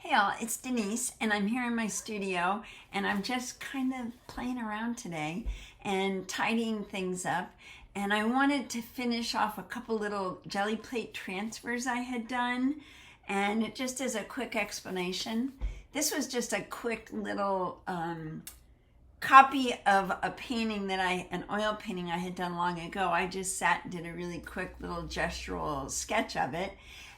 Hey all, it's Denise and I'm here in my studio and I'm just kind of playing around today and tidying things up, and I wanted to finish off a couple little jelly plate transfers I had done, and just as a quick explanation, this was just a quick little copy of a painting that an oil painting I had done long ago. I just sat and did a really quick little gestural sketch of it,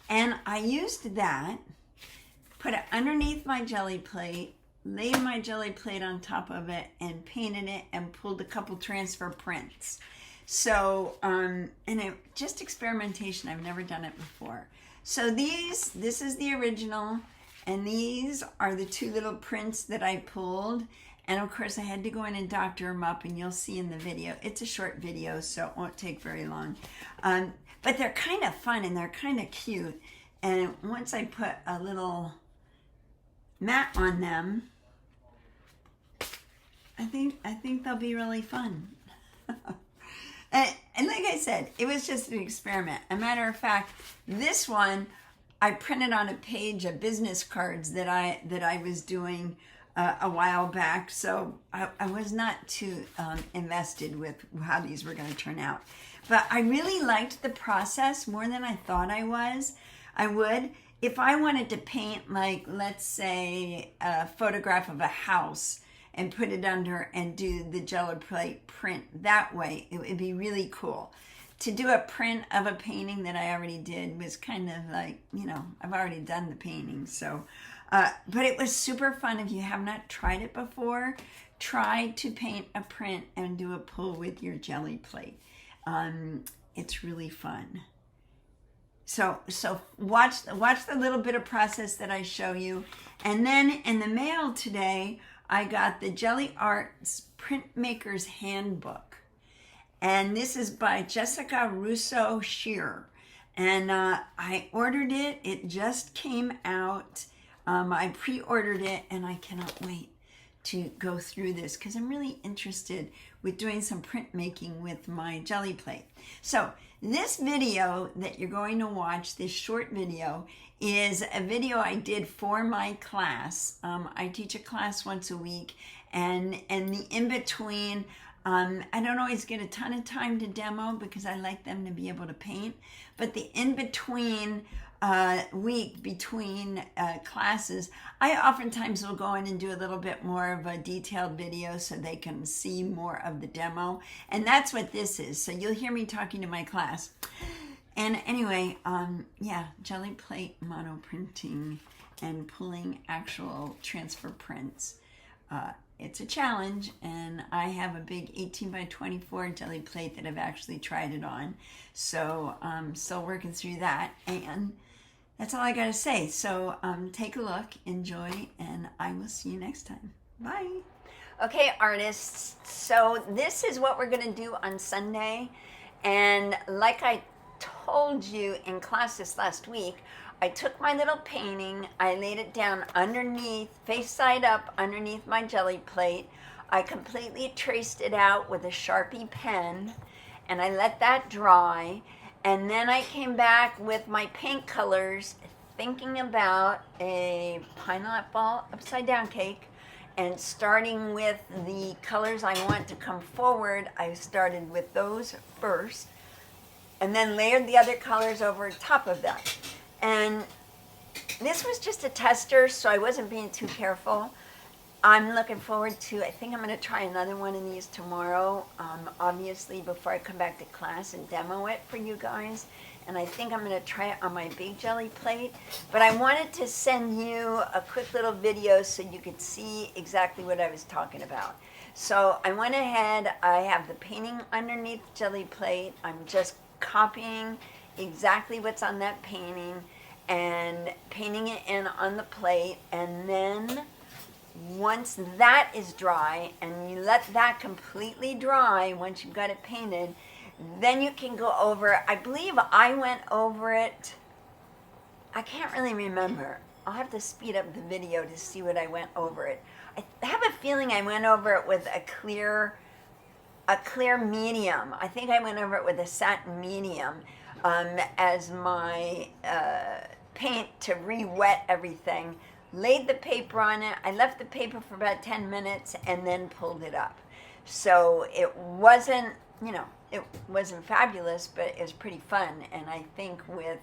and I used that, put it underneath my jelly plate, laid my jelly plate on top of it, and painted it and pulled a couple transfer prints. So, and it just experimentation. I've never done it before. So this is the original, and these are the two little prints that I pulled. And of course I had to go in and doctor them up, and you'll see in the video. It's a short video, so it won't take very long. But they're kind of fun and they're kind of cute. And once I put a little mat on them, I think they'll be really fun. and like I said, it was just an experiment. A matter of fact, this one I printed on a page of business cards that I was doing a while back, so I was not too invested with how these were going to turn out. But I really liked the process more than I thought I would. If I wanted to paint, like, let's say, a photograph of a house and put it under and do the jelly plate print that way, it would be really cool. To do a print of a painting that I already did was kind of like, I've already done the painting. So, but it was super fun. If you have not tried it before, try to paint a print and do a pull with your jelly plate. It's really fun. So watch the little bit of process that I show you. And then in the mail today, I got the Jelly Arts Printmaker's Handbook. And this is by Jessica Russo Shearer. And I ordered it. It just came out. I pre-ordered it, and I cannot wait to go through this because I'm really interested with doing some printmaking with my jelly plate. So this video that you're going to watch, this short video, is a video I did for my class. I teach a class once a week, and the in-between, I don't always get a ton of time to demo because I like them to be able to paint, but the in-between week between classes, I oftentimes will go in and do a little bit more of a detailed video so they can see more of the demo, and that's what this is. So you'll hear me talking to my class. And anyway, jelly plate mono printing and pulling actual transfer prints. It's a challenge, and I have a big 18 by 24 jelly plate that I've actually tried it on. So I'm still working through that, and that's all I got to say. So take a look, enjoy, and I will see you next time. Bye. Okay, artists, so this is what we're going to do on Sunday. And like I told you in class this last week, I took my little painting, I laid it down underneath, face side up, underneath my jelly plate. I completely traced it out with a Sharpie pen, and I let that dry. And then I came back with my paint colors, thinking about a pineapple upside down cake, and starting with the colors I want to come forward. I started with those first, and then layered the other colors over top of that. And this was just a tester, so I wasn't being too careful. I'm looking forward to, I think I'm going to try another one of these tomorrow, obviously before I come back to class and demo it for you guys. And I think I'm going to try it on my big jelly plate. But I wanted to send you a quick little video so you could see exactly what I was talking about. So I went ahead, I have the painting underneath the jelly plate. I'm just copying exactly what's on that painting and painting it in on the plate. And then once that is dry, and you let that completely dry once you've got it painted, then you can go over, I believe I went over it, I can't really remember. I'll have to speed up the video to see what I went over it. I have a feeling I went over it with a clear medium. I think I went over it with a satin medium as my paint to re-wet everything laid the paper on it. I left the paper for about 10 minutes and then pulled it up. So it wasn't, it wasn't fabulous, but it was pretty fun. And I think with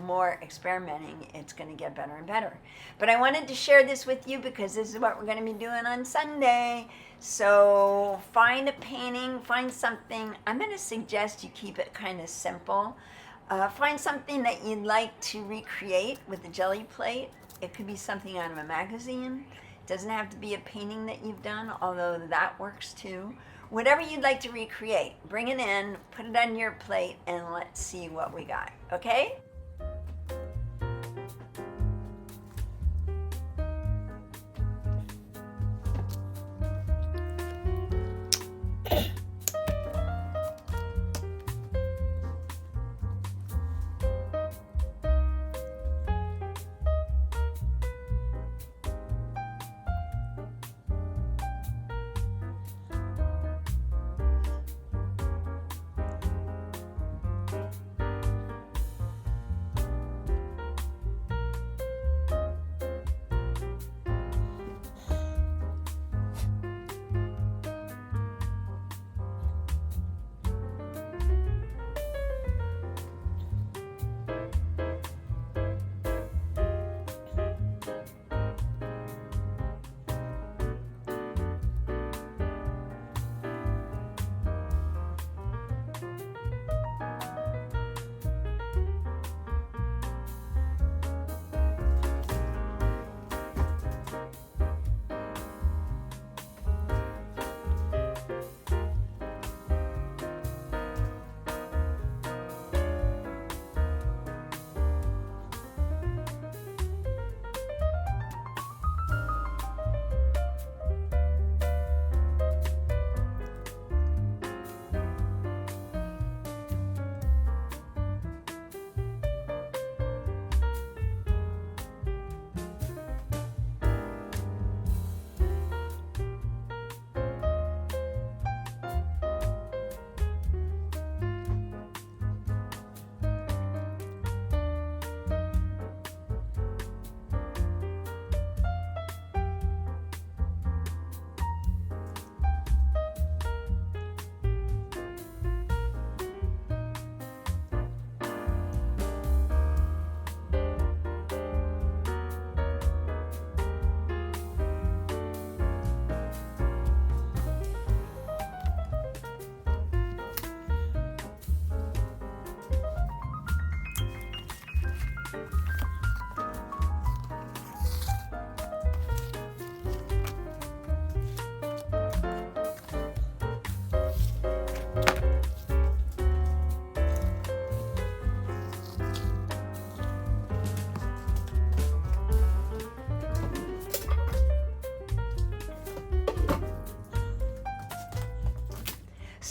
more experimenting, it's going to get better and better. But I wanted to share this with you because this is what we're going to be doing on Sunday. So find a painting, find something. I'm going to suggest you keep it kind of simple. Find something that you'd like to recreate with the Gelli plate. It could be something out of a magazine. It doesn't have to be a painting that you've done, although that works too. Whatever you'd like to recreate, bring it in, put it on your plate, and let's see what we got, okay?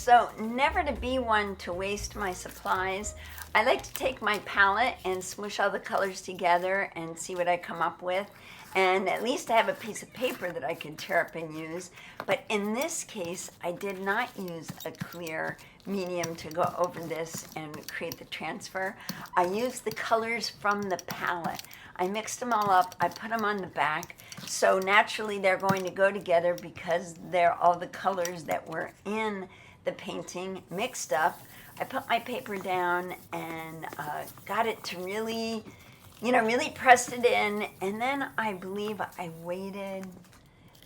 So never to be one to waste my supplies. I like to take my palette and smoosh all the colors together and see what I come up with. And at least I have a piece of paper that I can tear up and use. But in this case, I did not use a clear medium to go over this and create the transfer. I used the colors from the palette. I mixed them all up, I put them on the back, so naturally they're going to go together because they're all the colors that were in the painting mixed up. I put my paper down and got it to really, really pressed it in, and then I believe I waited,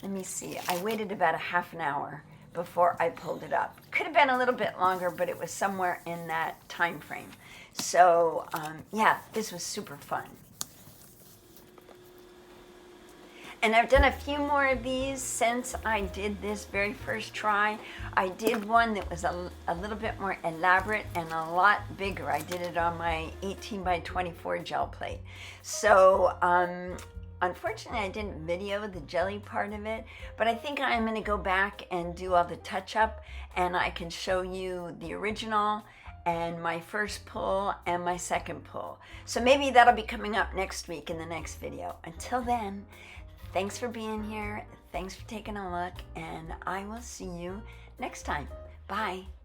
I waited about a half an hour before I pulled it up. Could have been a little bit longer, but it was somewhere in that time frame. So yeah, this was super fun. And I've done a few more of these since I did this very first try. I did one that was a little bit more elaborate and a lot bigger. I did it on my 18x24 gel plate. So unfortunately I didn't video the Gelli part of it, but I think I'm gonna go back and do all the touch up, and I can show you the original and my first pull and my second pull. So maybe that'll be coming up next week in the next video. Until then, thanks for being here. Thanks for taking a look, and I will see you next time. Bye.